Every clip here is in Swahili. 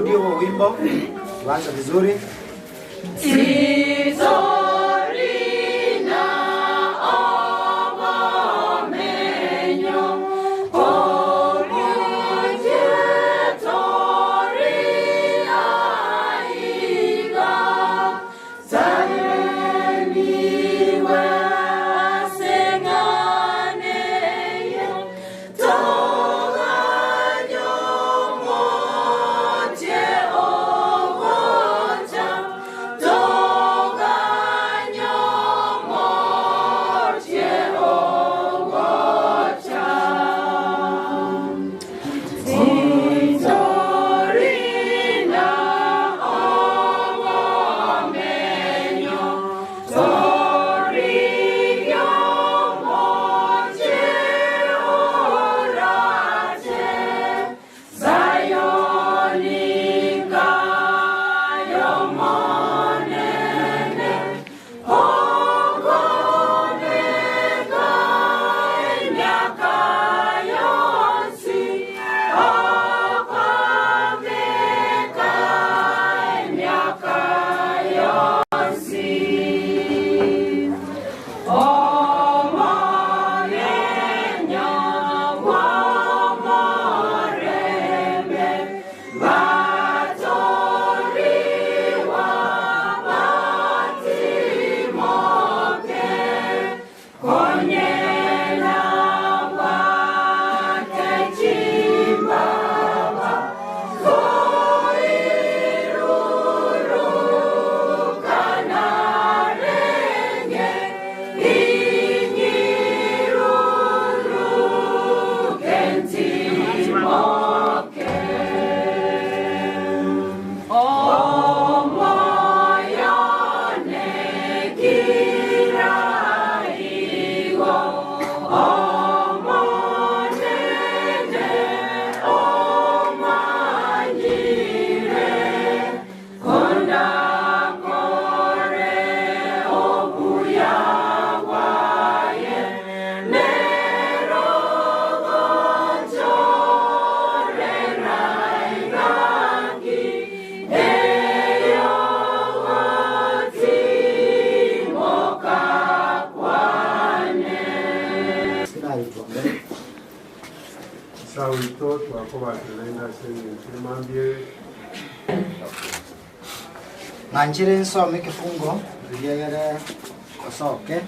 Ndio wimbo waanza vizuri. Manjire nsome kifungo yegere kosoke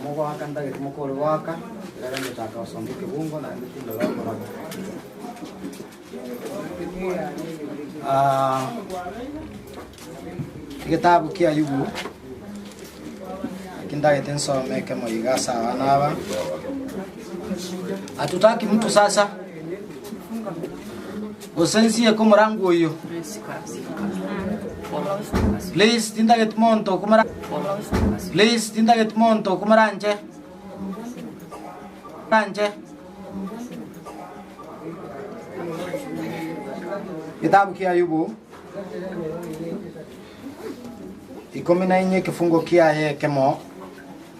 mugo akanda ke mukoro waka yara ndaka osombe kifungo na nditindo lokora kitabu kia Ayubu kindagete nsome ke moiga sawa naba atutaki mtu sasa Osensie como rango yo. Please tinda get monto como Please tinda get monto como ranche. Kitabu kia Ayubu. Ikumi na inye kifungo kia ye kemo.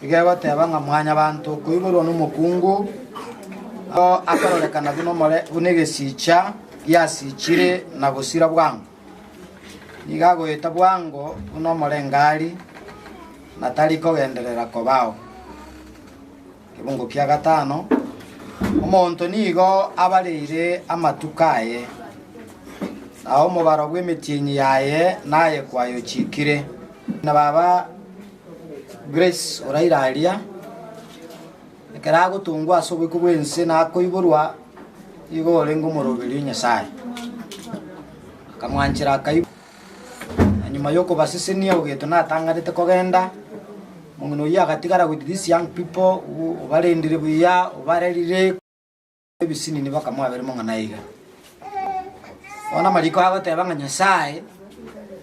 Igewa tebanga mwanya bantu kuiburo n'umukungu. Akarolekana bino mole bunegesicha yasichire na gusira bwango nigago eta bwango uno mole ngali natali kogenderera kobao kibungo kya gatano omonto nigo abalire amatukaye naho mubaro bw'emitinyi yaye naye kwayo chikire na baba Grace orairalia ekarago tungwa asobwe kubwense nakoiburwa igo lengo morobiri Nyasaye kamwanchira kai nyuma yoko basisenia ugeto natangarite kogenda mungu yagatigara with these young people ubarendire buya ubarerire ebisini nibakamwa bere monga naiga ona maliko abatebanga Nyasaye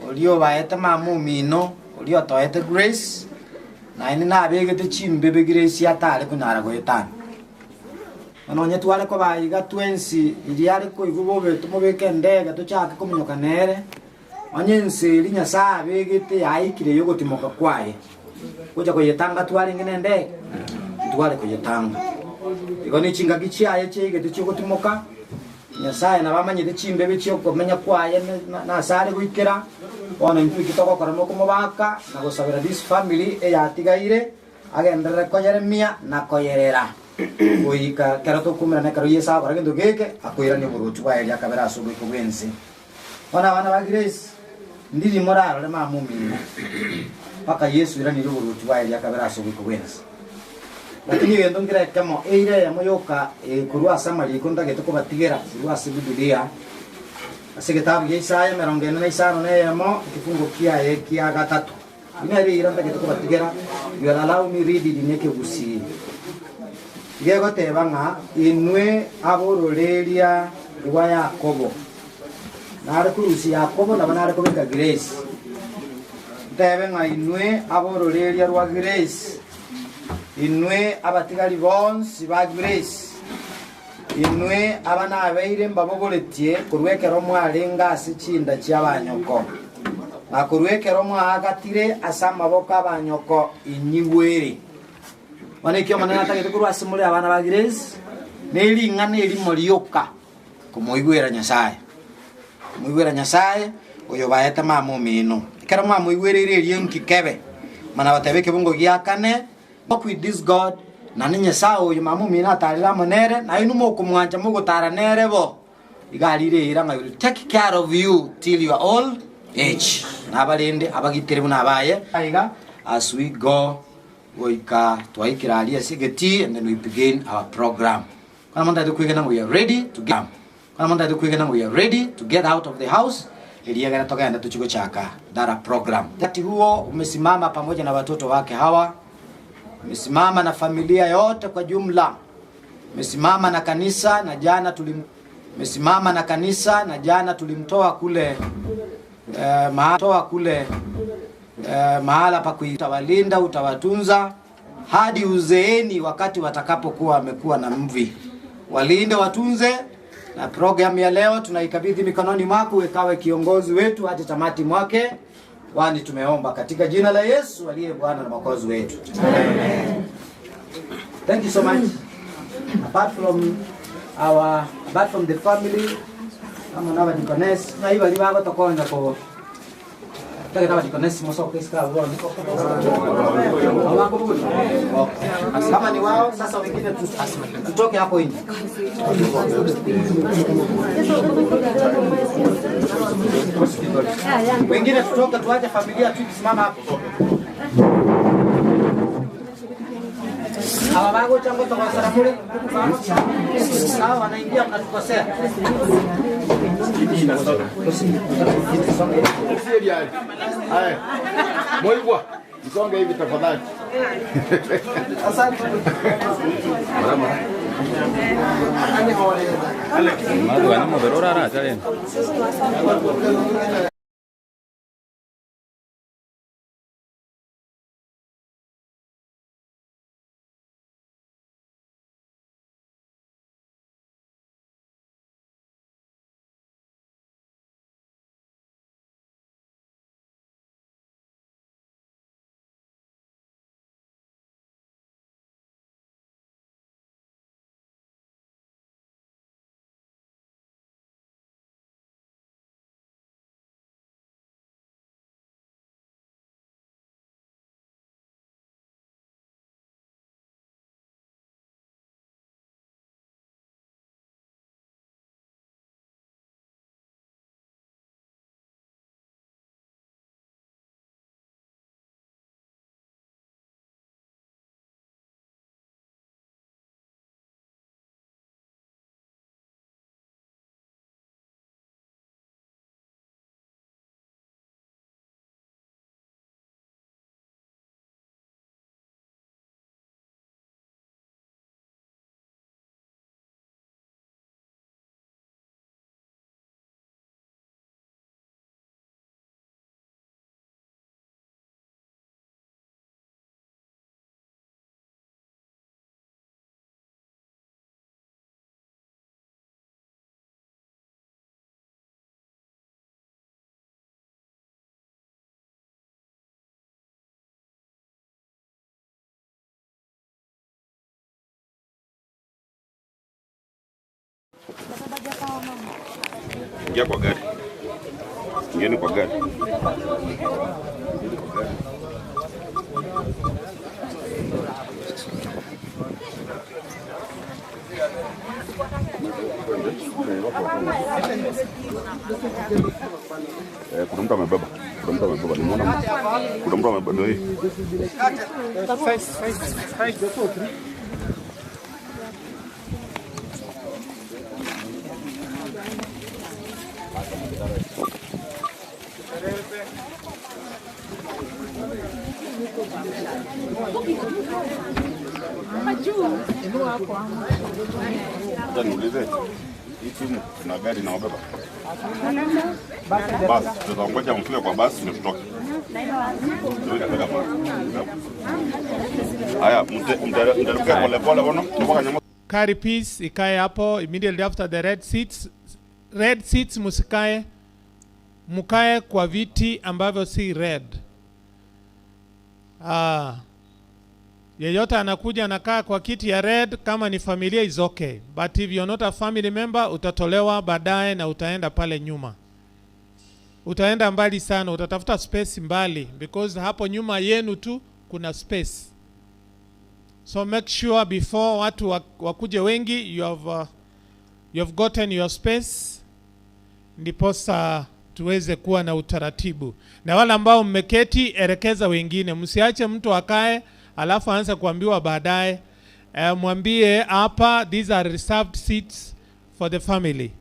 olio baete mamu mino olio toete Grace na ini na begete chimbe Grace atale kunara goetana Anonya twale ko bayiga 20 iliare ko igubobe tumobeke ndega tuchaka kumunyoka nere onyense linya sabe gite yaikire yogo timoka kwaye kuja ko yetanga twale ngene ndega twale kuyitanga iko ni chinga gichiaye chege tuchigutimoka Nyasaye na bamanyire chimbe bichi okomenya kwaye na sare guikera ona mtu kitoko kora no kumubaka na gusabira this family eyatigaire agendera ko Yeremia na koyerera goika kero to kumira na karo yesa bara gendo geke akoira ni burutu kwa ya kabera asubu ko bwense ona bana ba Grace ndiri moraro le mamumi paka Yesu ira ni burutu kwa ya kabera asubu ko bwense lakini yendo ngira kama eire ya moyoka kurwa samari konda geto ko batigera kurwa sibidulia ase kitabu ya Isaya 45 na yamo kifungo kia gatatu inari iranda geto ko batigera you allow me read it neke gusi yego tebanga inwe abororeria rwa Yakobo nare kurusi Yakobo na banare ko beka Grace tebenga inwe abororeria rwa Grace inwe abatigari bonsi ba Grace inwe abana abeire mbabogoretie kurwekero mwarenga asichinda cy'abanyoko na kurwekero mwagatire asama boka abanyoko inyigwere wanekyo manana tagete kurwa simule abana ba Grace neli ngane eri morioka kumoigwera Nyasaye oyo baeta mamo mino kera mamo igwerere eri enkikebe mana batebeke bungo giakane walk with this God na Nyasaye oyo mamo mina atarira monere na inu mokumwanja mugutara nerebo igarire iranga will take care of you till you are old age na balende abagitere buna abaye aiga as we go oika twaikiralia sigeti and then we begin our program kana manda dukwigana we are ready to get kana manda dukwigana we are ready to get out of the house iliagana tokaenda tuchiko chaka dara program wakati huo umesimama pamoja na watoto wake hawa umesimama na familia yote kwa jumla umesimama na kanisa na jana tulimtoa kule mahala pa kuitawalinda utawatunza hadi uzeeni wakati watakapokuwa wamekuwa na mvi walinde watunze na program ya leo tunaikabidhi mikononi mwako wekawe kiongozi wetu hadi tamati mwake kwani tumeomba katika jina la Yesu aliye Bwana na Mwokozi wetu amen. Thank you so much. Apart from the family kama na badikones na hiyo libago tokonda ko taka badikones moso keska bwana kama ni wao sasa wengine tutoke hapo nje wengine tutoke tuache familia tusimama hapo hawa bago chango tokosara kule sawa wanaingia mnatukosea haya moigwa msonge hivi tafadhali asante Madu anamo berora ra chalen. Ingia kwa gari. Ingieni kwa gari. Kuna mtu amebeba. Nimeona. Kuna mtu amebeba ndio hii. Niulize, hii timu tuna gari na wabeba? Basi, tutangoja mfike kwa basi ndio tutoke. Haya, mtaruka pole pole bwana. Carry peace ikae hapo immediately after the red seats. Red seats musikae. Mukae kwa viti ambavyo si red. Yeyote anakuja anakaa kwa kiti ya red kama ni familia is okay. But if you're not a family member, utatolewa baadaye na utaenda pale nyuma. Utaenda mbali sana, utatafuta space mbali because hapo nyuma yenu tu kuna space. So make sure before watu wakuje wengi you have gotten your space. Ndiposa tuweze kuwa na utaratibu. Na wale ambao mmeketi elekeza wengine, msiache mtu akae alafu aanze kuambiwa baadaye. Mwambie hapa these are reserved seats for the family.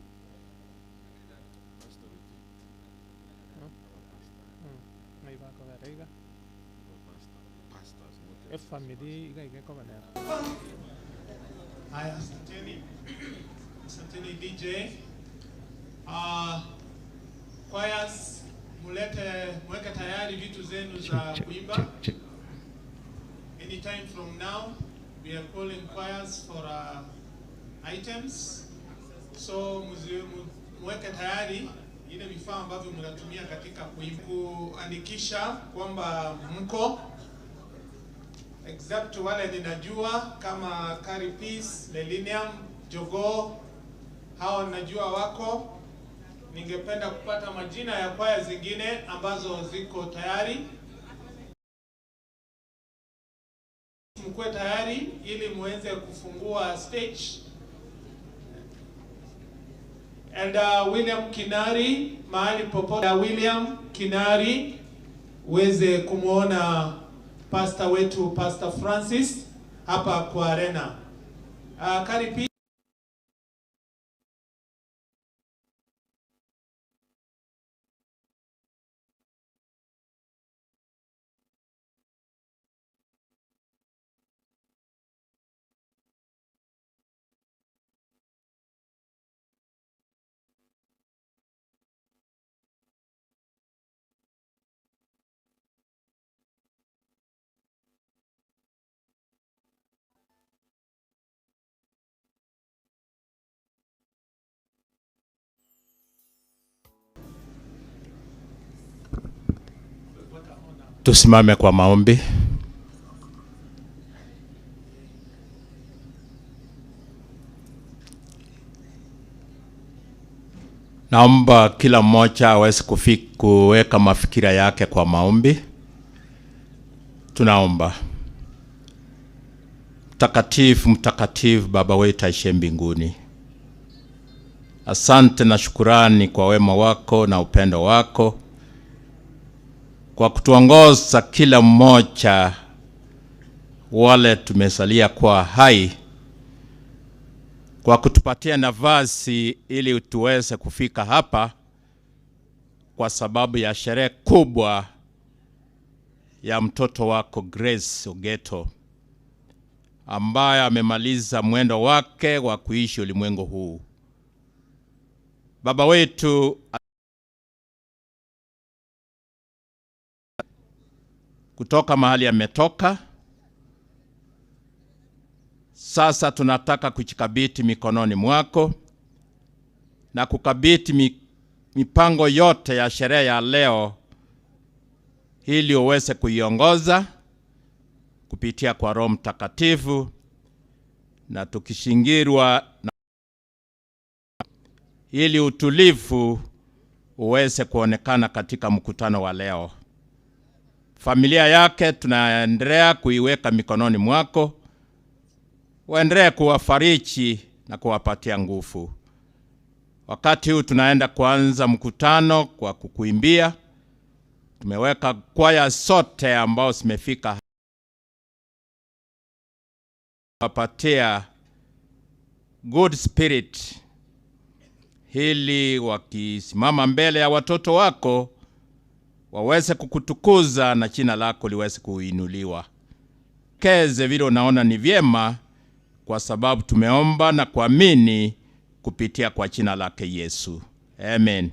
Asanteni DJ. Choirs, mweke tayari vitu zenu za kuimba. Anytime from now, we are calling choirs for items. So mweke tayari ile vifaa ambavyo mnatumia katika kuimba. Kuandikisha kwamba mko except wale ninajua kama Carry Peace, Lelinium, Jogo, hao ninajua wako. Ningependa kupata majina ya kwaya zingine ambazo ziko tayari. Mkuwe tayari ili muweze kufungua stage. And William Kinari, mahali popote William Kinari uweze kumuona pastor wetu Pastor Francis hapa kwa arena. Carry Peace. Tusimame kwa maombi. Naomba kila mmoja aweze kuweka mafikira yake kwa maombi. Tunaomba. Mtakatifu, mtakatifu Baba wetu aishiye mbinguni. Asante na shukurani kwa wema wako na upendo wako, kwa kutuongoza kila mmoja wale tumesalia kwa hai, kwa kutupatia nafasi ili tuweze kufika hapa kwa sababu ya sherehe kubwa ya mtoto wako Grace Ogeto, ambaye amemaliza mwendo wake wa kuishi ulimwengu huu. Baba wetu, kutoka mahali ametoka, sasa tunataka kuchikabiti mikononi mwako na kukabiti mipango yote ya sherehe ya leo, ili uweze kuiongoza kupitia kwa Roho Mtakatifu, na tukishingirwa ili utulivu uweze kuonekana katika mkutano wa leo. Familia yake tunaendelea kuiweka mikononi mwako. Uendelee kuwafariji na kuwapatia nguvu. Wakati huu tunaenda kuanza mkutano kwa kukuimbia. Tumeweka kwaya sote ambao zimefika wapatia good spirit, ili wakisimama mbele ya watoto wako waweze kukutukuza na jina lako liweze kuinuliwa. Keze vile unaona ni vyema, kwa sababu tumeomba na kuamini kupitia kwa jina lake Yesu. Amen.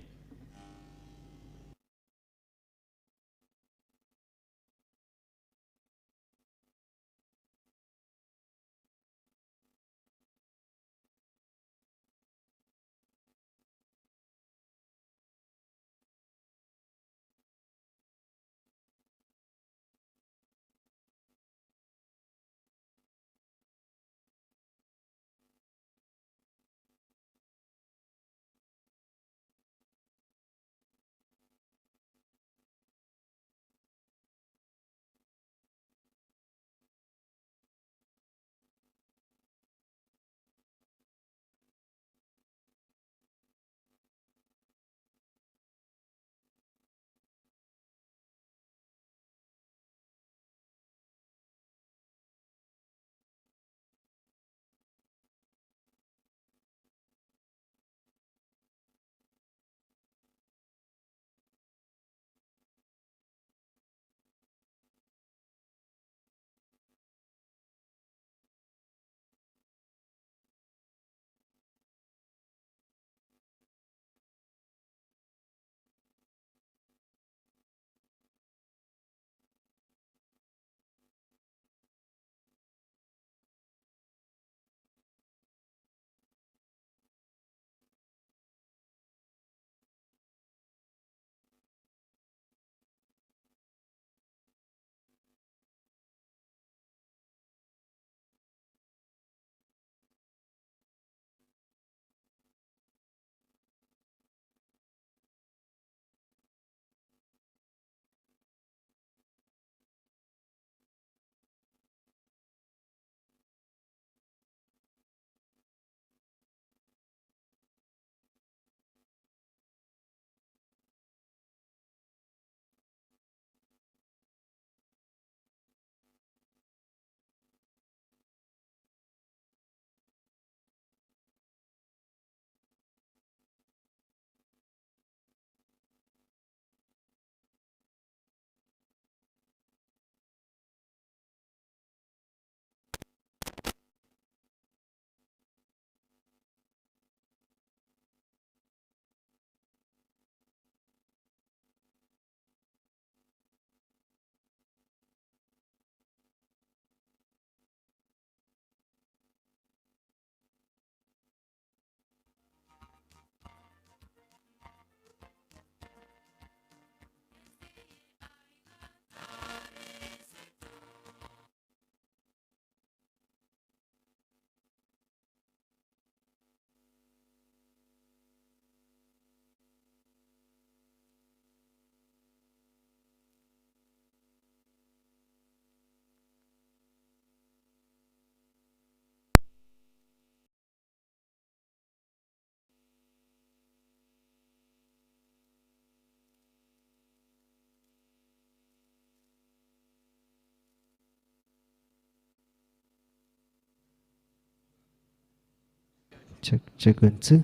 Check 1 2.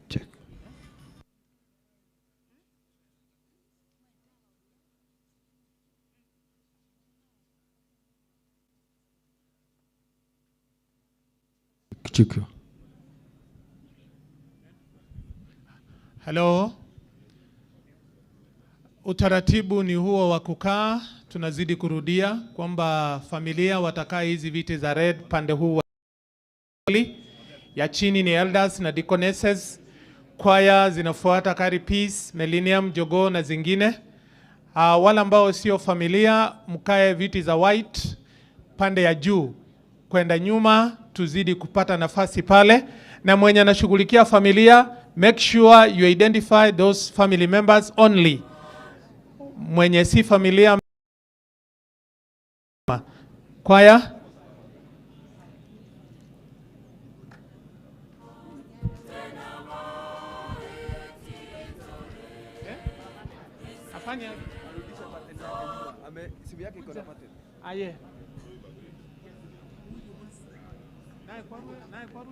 Check. Check. Hello. Utaratibu ni huo wa kukaa. Tunazidi kurudia kwamba familia watakaa hizi viti za red pande huu ya chini ni elders na deaconesses. kwaya zinafuata Kari Peace, Millennium, Jogoo na zingine. Wale ambao sio familia, mkae viti za white pande ya juu kwenda nyuma, tuzidi kupata nafasi pale. Na mwenye anashughulikia familia, make sure you identify those family members only. Mwenye si familia, kwaya afanye simu yake iko na pattern. aye nae kwa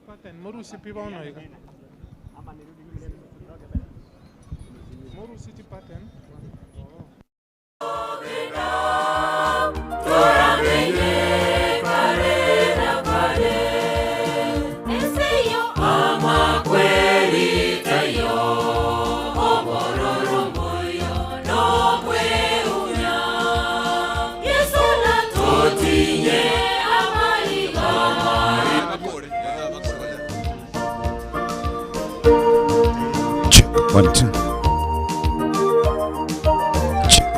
pattern morusi piba ono ika ama nirudi mimi morusi ti pattern One, two. Check.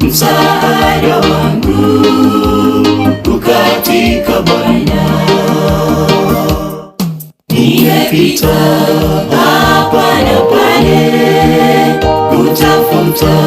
Msaada wangu ukatika Bwana, nimepita hapa na pale kutafuta